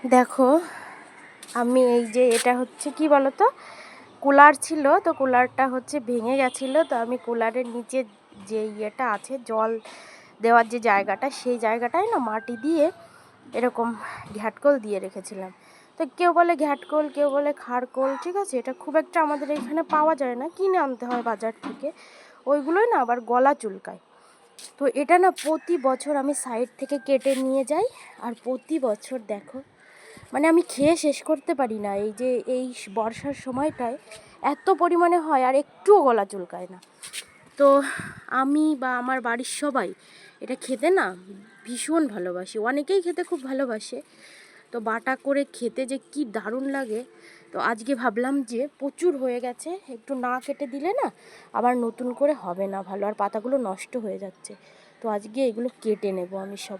দেখো আমি এই যে এটা হচ্ছে কি বলতো, কুলার ছিল, তো কুলারটা হচ্ছে ভেঙে গেছিলো, তো আমি কুলারের নিচে যে ইয়েটা আছে জল দেওয়ার যে জায়গাটা, সেই জায়গাটায় না মাটি দিয়ে এরকম ঘ্যাটকল দিয়ে রেখেছিলাম। তো কেউ বলে ঘ্যাটকল, কেউ বলে খারকোল, ঠিক আছে। এটা খুব একটা আমাদের এখানে পাওয়া যায় না, কিনে আনতে হয় বাজার থেকে। ওইগুলোই না আবার গলা চুলকায়। তো এটা না প্রতি বছর আমি সাইড থেকে কেটে নিয়ে যাই, আর প্রতি বছর দেখো মানে আমি খেয়ে শেষ করতে পারি না। এই যে এই বর্ষার সময়টায় এত পরিমাণে হয় আর একটুও গলা চুলকায় না। তো আমি বা আমার বাড়ির সবাই এটা খেতে না ভীষণ ভালোবাসি, অনেকেই খেতে খুব ভালোবাসে। তো বাটা করে খেতে যে কি দারুণ লাগে। তো আজকে ভাবলাম যে প্রচুর হয়ে গেছে, একটু না কেটে দিলে না আবার নতুন করে হবে না ভালো, আর পাতাগুলো নষ্ট হয়ে যাচ্ছে। তো আজকে এগুলো কেটে নেব আমি সব।